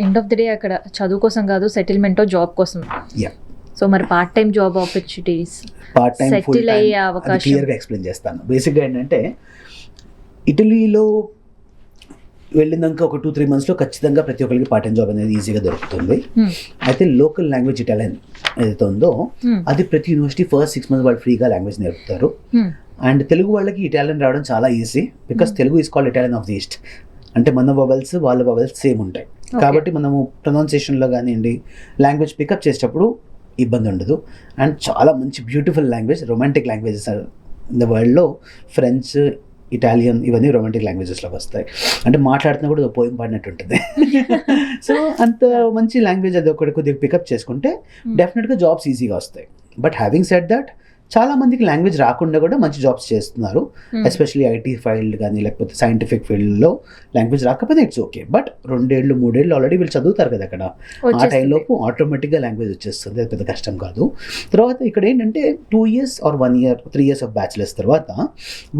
End of the day అక్కడ చదువు కోసం కాదు, సెటిల్మెంట్ జాబ్ కోసం. సో మరి part time job opportunities, part time settle అయ్యే అవకాశం క్లియర్గా ఎక్స్ప్లెయిన్ చేస్తాను. బేసిక్గా ఏంటంటే ఇటలీలో వెళ్ళినాక ఒక 2-3 monthsలో ఖచ్చితంగా ప్రతి ఒక్కరికి పార్ట్ టైం జాబ్ అనేది ఈజీగా దొరుకుతుంది. అయితే లోకల్ లాంగ్వేజ్ ఇటాలియన్ ఏదైతే ఉందో అది ప్రతి యూనివర్సిటీ ఫస్ట్ 6 months వాళ్ళు ఫ్రీగా లాంగ్వేజ్ నేర్పుతారు. అండ్ తెలుగు వాళ్ళకి ఇటాలియన్ రావడం చాలా easy, because Telugu is called Italian of the east. అంటే మన వవెల్స్ వాళ్ళ వవెల్స్ సేమ్ ఉంటాయి కాబట్టి మనము ప్రొనౌన్సియేషన్లో కానివ్వండి, లాంగ్వేజ్ పికప్ చేసేటప్పుడు ఇబ్బంది ఉండదు. అండ్ చాలా మంచి beautiful language, romantic languages in the వరల్డ్లో ఫ్రెంచ్, ఇటాలియన్ ఇవన్నీ రొమాంటిక్ లాంగ్వేజెస్లోకి వస్తాయి. అంటే మాట్లాడుతున్నా కూడా పోయం పాడినట్టు ఉంటుంది. సో అంత మంచి లాంగ్వేజ్ అది ఒకటి కొద్దిగా పికప్ చేసుకుంటే డెఫినెట్గా జాబ్స్ ఈజీగా వస్తాయి. బట్ హ్యావింగ్ సెడ్ దట్ చాలా మందికి లాంగ్వేజ్ రాకుండా కూడా మంచి జాబ్స్ చేస్తున్నారు. ఎస్పెషల్లీ ఐటీ ఫీల్డ్ కానీ లేకపోతే సైంటిఫిక్ ఫీల్డ్లో లాంగ్వేజ్ రాకపోతే ఇట్స్ ఓకే. బట్ 2-3 ఏళ్ళు ఆల్రెడీ వీళ్ళు చదువుతారు కదా అక్కడ, ఆ టైంలోపు ఆటోమేటిక్గా లాంగ్వేజ్ వచ్చేస్తుంది, అది పెద్ద కష్టం కాదు. తర్వాత ఇక్కడ ఏంటంటే 2 years or 1 year 3 years of bachelors తర్వాత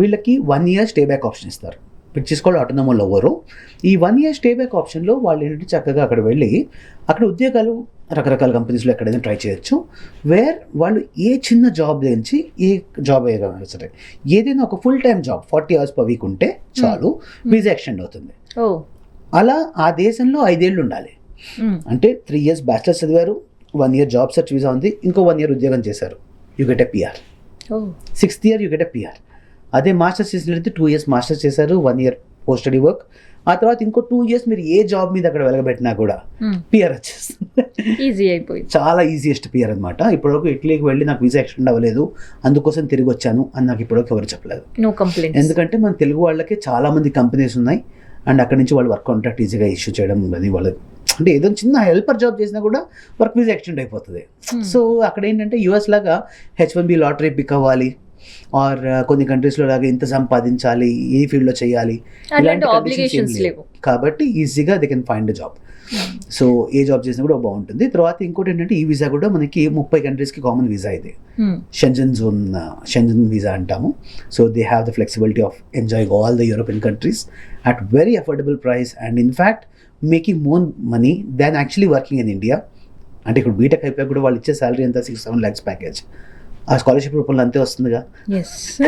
వీళ్ళకి 1 year స్టే బ్యాక్ ఆప్షన్ ఇస్తారు, పిక్ చేసుకోవాలి ఆటోనమల్ ఎవరు. ఈ 1 year స్టే బ్యాక్ ఆప్షన్లో వాళ్ళు ఏంటంటే చక్కగా అక్కడ వెళ్ళి అక్కడ ఉద్యోగాలు రకరకాల కంపెనీస్లో ఎక్కడైనా ట్రై చేయొచ్చు. వేర్ వాళ్ళు ఏ చిన్న జాబ్ నుంచి ఏ జాబ్ అయ్యే సరే ఏదైనా ఒక full time job 40 hours per week ఉంటే చాలు, వీసా ఎక్స్టెండ్ అవుతుంది. అలా ఆ దేశంలో 5 ఏళ్ళు ఉండాలి. అంటే 3 years బ్యాచిలర్స్ చదివారు, 1 year జాబ్ సెర్చ్ వీసా ఉంది, ఇంకో 1 year ఉద్యోగం చేశారు, you get a PR. 6th year you get a PR. అదే మాస్టర్స్ చేసినట్లయితే 2 years మాస్టర్స్ చేశారు, 1 year పోస్ట్ స్టడీ వర్క్, ఆ తర్వాత ఇంకో 2 years మీరు ఏ జాబ్ మీద అక్కడ వెలగబెట్టినా కూడా పిఆర్ వచ్చేస్తుంది. ఈజీ అయిపోయింది, చాలా ఈజియెస్ట్ పిఆర్ అనమాట. ఇప్పటివరకు ఇటలీకి వెళ్ళి నాకు వీసా ఎక్స్టెండ్ అవ్వలేదు అందుకోసం తిరిగి వచ్చాను అని నాకు ఇప్పటివరకు ఎవరు చెప్పలేదు. No complaint. ఎందుకంటే మన తెలుగు వాళ్ళకి చాలా మంది కంపెనీస్ ఉన్నాయి అండ్ అక్కడి నుంచి వాళ్ళు వర్క్ కాంట్రాక్ట్ ఈజీగా ఇష్యూ చేయడం, అది వాళ్ళకి అంటే ఏదో చిన్న హెల్పర్ జాబ్ చేసినా కూడా వర్క్ వీసా ఎక్స్టెండ్ అయిపోతుంది. సో అక్కడ ఏంటంటే యూఎస్ లాగా H1B లాటరీ పిక్ అవ్వాలి, ఆర్ కొన్ని కంట్రీస్లో లాగా ఇంత సంపాదించాలి, ఏ ఫీల్డ్లో చేయాలి, ఇలాంటి కండిషన్స్ లేవు కాబట్టి ఈజీగా they can find a job. So A job చేసినా కూడా బాగుంటుంది. తర్వాత ఇంకోటి ఏంటంటే ఈ వీసా కూడా మనకి 30 కంట్రీస్కి కామన్ వీసా ఇది, షెంజన్ వీసా అంటాము. So they have the flexibility of enjoying all the European countries at very affordable price and in fact making more money than actually working in India. అంటే ఇప్పుడు బీటెక్ అయిపోయాక కూడా వాళ్ళు ఇచ్చే సాలరీ ఎంత 6-7 lakhs package, ఆ scholarship రూపంలో అంతే వస్తుందిగా.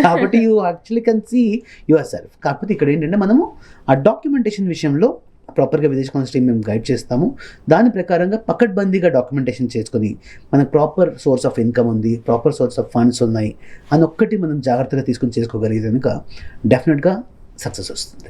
కాబట్టి you actually can see yourself. కాకపోతే ఇక్కడ ఏంటంటే మనము ఆ డాక్యుమెంటేషన్ విషయంలో ప్రాపర్గా విదేశీ కౌన్సిల్ మేము గైడ్ చేస్తాము. దాని ప్రకారంగా పకడ్బందీగా డాక్యుమెంటేషన్ చేసుకొని మనకు ప్రాపర్ సోర్స్ ఆఫ్ ఇన్కమ్ ఉంది, ప్రాపర్ సోర్స్ ఆఫ్ ఫండ్స్ ఉన్నాయి అని ఒక్కటి మనం జాగ్రత్తగా తీసుకొని చేసుకోగలిగితే కనుక డెఫినెట్గా సక్సెస్ వస్తుంది.